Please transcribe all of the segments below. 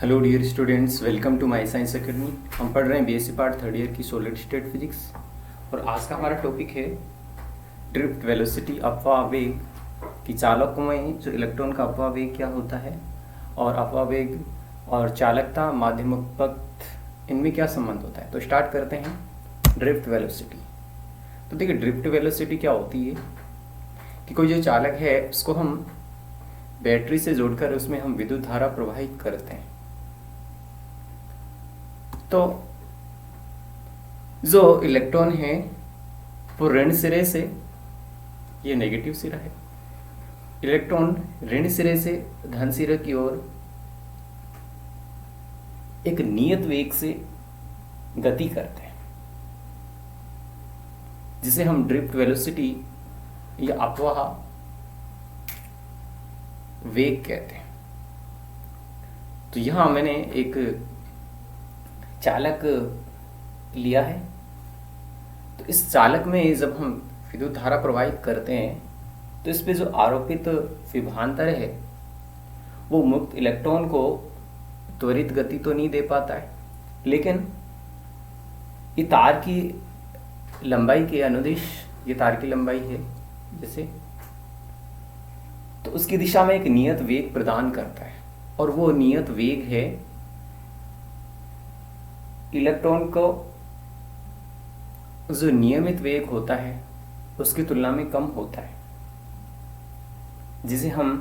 Hello dear students, welcome to my science academy. हम पढ़ रहे हैं बीएससी पार्ट थर्ड ईयर की सॉलिड स्टेट फिजिक्स और आज का हमारा टॉपिक है ड्रिफ्ट वेलोसिटी, अपवाह वेग कि चालकों में जो इलेक्ट्रॉन का अपवाह वेग क्या होता है और अपवाह वेग और चालकता माध्यमोत्पत्त इनमें क्या संबंध होता है। तो स्टार्ट करते हैं ड्रिफ्ट वेलोसिटी। तो देखिए, ड्रिफ्ट वेलोसिटी क्या होती है कि कोई जो चालक है उसको हम बैटरी से जोड़कर उसमें हम विद्युत धारा प्रवाहित करते हैं। तो जो इलेक्ट्रॉन है वो ऋण सिरे से, ये नेगेटिव सिरा है, इलेक्ट्रॉन ऋण सिरे से धन सिरे की ओर एक नियत वेग से गति करते हैं, जिसे हम ड्रिफ्ट वेलोसिटी या अपवाह वेग कहते हैं। तो यहां मैंने एक चालक लिया है। तो इस चालक में जब हम विद्युत धारा प्रवाहित करते हैं तो इस पे जो आरोपित विभवांतर है वो मुक्त इलेक्ट्रॉन को त्वरित गति तो नहीं दे पाता है, लेकिन ये तार की लंबाई के अनुदिश, ये तार की लंबाई है जैसे, तो उसकी दिशा में एक नियत वेग प्रदान करता है और वो नियत वेग है इलेक्ट्रॉन को जो नियमित वेग होता है उसकी तुलना में कम होता है, जिसे हम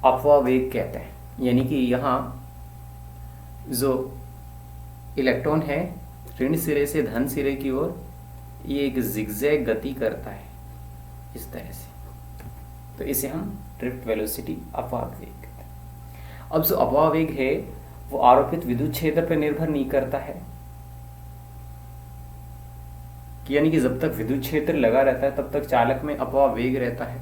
अपवाह वेग कहते हैं। यानी कि यहाँ जो इलेक्ट्रॉन है ऋण सिरे से धन सिरे की ओर ये एक जिगजैग गति करता है इस तरह से। तो इसे हम ड्रिफ्ट वेलोसिटी अपवाह वेग कहते हैं। अब जो अपवाह वेग है वो आरोपित विद्युत क्षेत्र पर निर्भर नहीं करता है, यानी कि जब तक विद्युत क्षेत्र लगा रहता है तब तक चालक में अपवाह वेग रहता है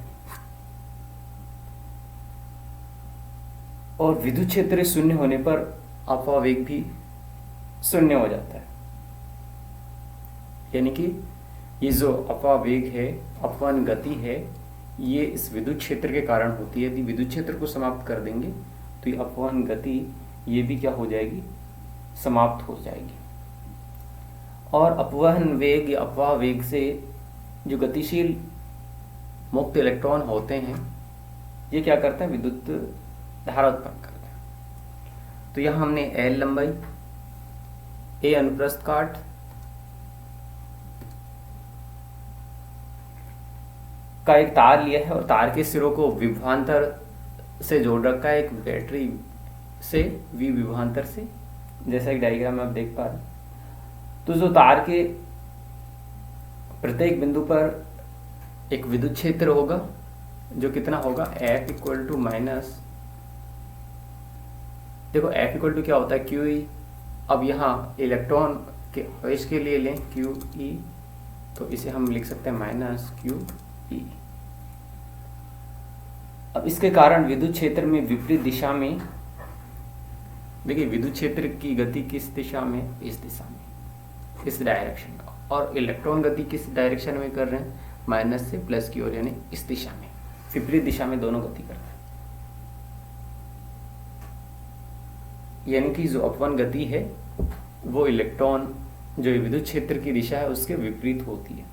और विद्युत क्षेत्र शून्य होने पर अपवाह वेग भी शून्य हो जाता है। यानी कि ये जो अपवाह वेग है, अपवन गति है, ये इस विद्युत क्षेत्र के कारण होती है। यदि विद्युत क्षेत्र को समाप्त कर देंगे तो ये अपवन गति ये भी क्या हो जाएगी, समाप्त हो जाएगी। और अपवहन वेग या अपवाह वेग से जो गतिशील मुक्त इलेक्ट्रॉन होते हैं ये क्या करते हैं, विद्युत धारा उत्पन्न करते हैं। तो यहाँ हमने L लंबाई, A अनुप्रस्थ काट, का एक तार लिया है और तार के सिरों को विभवांतर से जोड़ रखा है, एक बैटरी से V विभवांतर से, जैसा कि डायग्राम में आप देख पा रहे हैं। तो जो तार के प्रत्येक बिंदु पर एक विद्युत क्षेत्र होगा जो कितना होगा, F इक्वल टू माइनस, देखो F इक्वल टू क्या होता है, QE। अब यहाँ इलेक्ट्रॉन के आवेश के लिए लें QE, तो इसे हम लिख सकते हैं माइनस QE। अब इसके कारण विद्युत क्षेत्र में विपरीत दिशा में, देखिए विद्युत क्षेत्र की गति किस दिशा में, इस दिशा में, इस डायरेक्शन में, और इलेक्ट्रॉन गति किस डायरेक्शन में कर रहे हैं, माइनस से प्लस की ओर, यानी इस दिशा में, विपरीत दिशा में दोनों गति कर रहे हैं। यानी कि जो अपवन गति है वो इलेक्ट्रॉन जो विद्युत क्षेत्र की दिशा है उसके विपरीत होती है।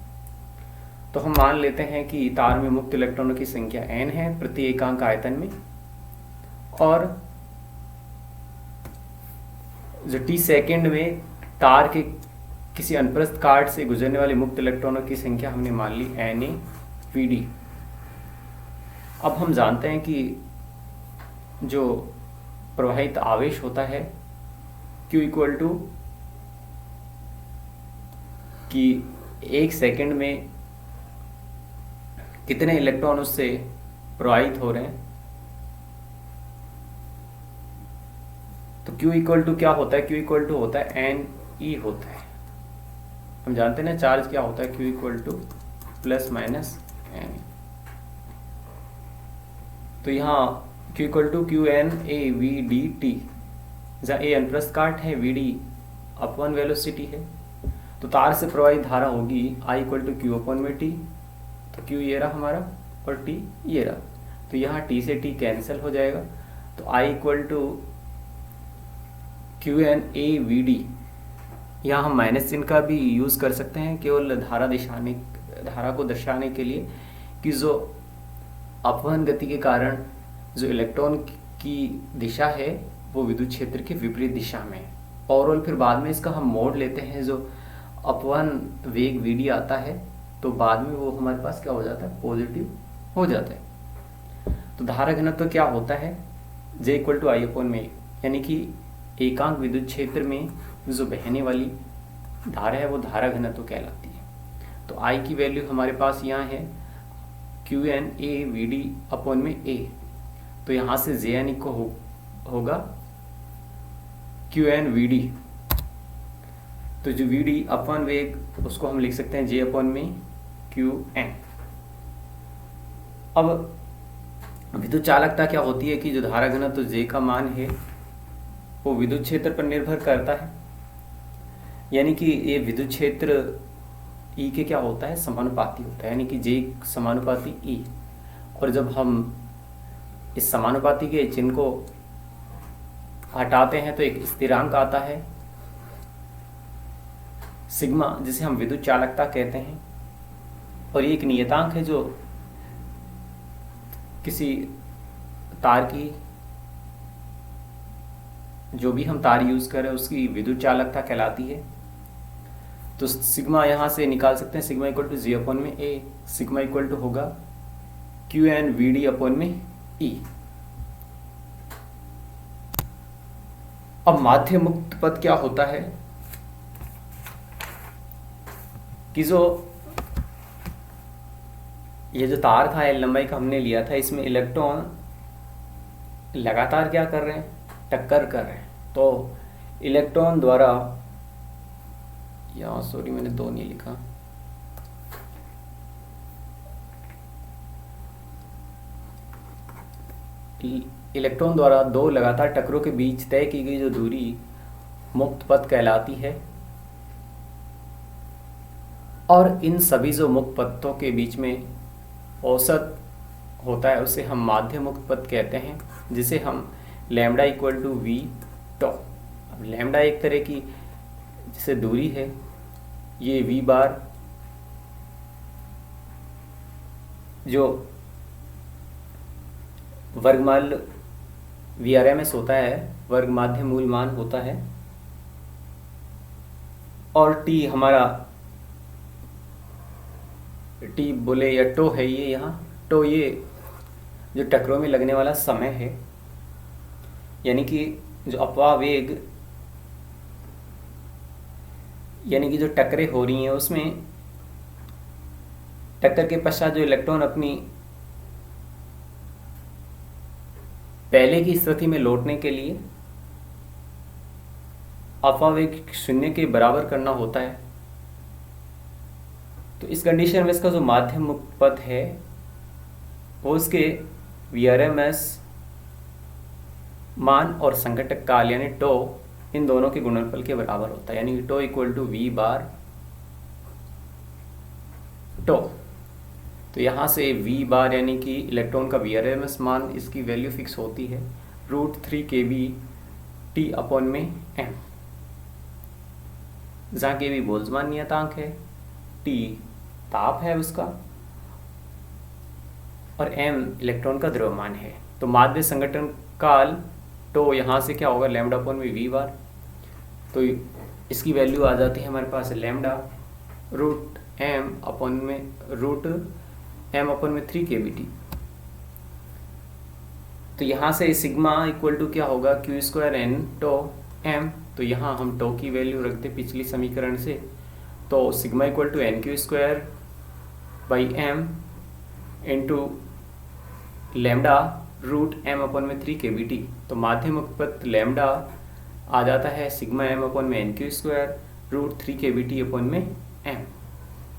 तो हम मान लेते हैं कि तार में मुक्त इलेक्ट्रॉनों की संख्या n है प्रति एकांक आयतन में, और जो t सेकेंड में तार के किसी अनुप्रस्थ काट से गुजरने वाले मुक्त इलेक्ट्रॉनों की संख्या हमने मान ली NaVd। अब हम जानते हैं कि जो प्रवाहित आवेश होता है Q इक्वल टू, कि एक सेकेंड में कितने इलेक्ट्रॉन उससे प्रवाहित हो रहे हैं। तो Q इक्वल टू क्या होता है, Q इक्वल टू होता है Ne होता है। हम जानते हैं ना चार्ज क्या होता है, Q equal two plus minus Ne। तो यहाँ Q इक्वल टू QNaVdt, जहाँ A अनुप्रस्थ काट है, Vd अपवन वेलोसिटी है। तो तार से प्रवाहित धारा होगी I इक्वल टू Q अपन में T, तो Q ये रहा हमारा और T ये रहा। तो यहाँ T से T कैंसिल हो जाएगा तो I equal to Q N A V D. यहाँ हम माइनस चिन्ह का भी यूज़ कर सकते हैं केवल धारा को दर्शाने के लिए कि जो अपवहन गति के कारण जो इलेक्ट्रॉन की दिशा है वो विद्युत क्षेत्र के विपरीत दिशा में है। और फिर बाद में इसका हम मोड लेते हैं, जो अपवहन वेग वी आता है तो बाद में वो हमारे पास क्या हो जाता है, पॉजिटिव हो जाता है। तो धारा घनत्व तो क्या होता है, J equal to I upon में, यानी कि एकांक विद्युत क्षेत्र में जो बहने वाली धारा है वो धारा घनत्व तो कहलाती है। तो I की वैल्यू हमारे पास यहाँ है Q N A V D upon में ए। तो यहाँ से जे एन को होगा क्यू एन वी डी। तो जो वी डी अपॉन वेग उसको हम लिख सकते हैं जे अपॉन में क्यू एन। अब विद्युत चालकता क्या होती है कि जो धारा घनत्व तो जे का मान है वो विद्युत क्षेत्र पर निर्भर करता है, यानी कि ये विद्युत क्षेत्र ई के क्या होता है, समानुपाती होता है, यानी कि जे समानुपाती ई। और जब हम इस समानुपाती के चिन्ह को हटाते हैं तो एक स्थिरांक आता है सिग्मा, जिसे हम विद्युत चालकता कहते हैं। और ये एक नियतांक है जो किसी तार की, जो भी हम तार यूज करें उसकी विद्युत चालकता कहलाती है। तो सिग्मा यहाँ से निकाल सकते हैं, sigma equal to G upon में ए, सिग्मा इक्वल टू होगा Q N V D upon में ई। अब माध्य मुक्त पद क्या होता है कि जो ये जो तार था एल लंबाई का हमने लिया था, इसमें इलेक्ट्रॉन लगातार क्या कर रहे हैं, टक्कर कर रहे हैं। तो इलेक्ट्रॉन द्वारा, या सॉरी मैंने दो नहीं लिखा, इलेक्ट्रॉन द्वारा दो लगातार टक्करों के बीच तय की गई जो दूरी मुक्त पथ कहलाती है। और इन सभी जो मुक्त पथों के बीच में औसत होता है उसे हम माध्य मुक्त पथ कहते हैं, जिसे हम लैम्डा इक्वल टू वी टॉ। अब लैम्डा एक तरह की जैसे दूरी है, ये वी बार जो वर्गमूल VRMS होता है, वर्ग माध्य मूल मान होता है। और टी हमारा टी बोले या टो है, ये यहाँ टो ये जो टक्करों में लगने वाला समय है, यानी कि जो अपवाह वेग, यानी कि जो टक्करें हो रही हैं उसमें टक्कर के पश्चात जो इलेक्ट्रॉन अपनी पहले की स्थिति में लौटने के लिए अपवाह वेग शून्य के बराबर करना होता है। तो इस कंडीशन में इसका जो माध्य मुक्त पथ है वो उसके VRMS मान और संघटक काल यानी टो, इन दोनों के गुणनफल के बराबर होता है, यानी tau equal to V bar tau. तो यहाँ से वी बार यानी कि इलेक्ट्रॉन का VRMS मान, इसकी वैल्यू फिक्स होती है √3 kB T अपॉन में m, जहाँ kB बोल्ट्जमान नियतांक है, T ताप है उसका, और m इलेक्ट्रॉन का द्रव्यमान है। तो माध्य संघटन काल तो यहाँ से क्या होगा, लैम्डा अपॉन में वी बार। तो इसकी वैल्यू आ जाती है हमारे पास लैम्डा √m अपॉन में √m अपॉन में 3 kBT। तो यहाँ से सिग्मा इक्वल टू क्या होगा, Q square N tau m। तो यहाँ हम टो की वैल्यू रखते पिछली समीकरण से, तो sigma equal to N Q square by m into lambda √m upon में 3 kBT। तो माध्य मुक्त पथ लैम्डा आ जाता है सिग्मा m अपॉन में N Q square √3 kBT upon में m।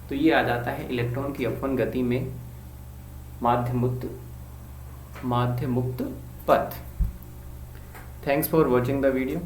तो ये आ जाता है इलेक्ट्रॉन की अपवन गति में माध्य मुक्त पथ। Thanks for watching the video.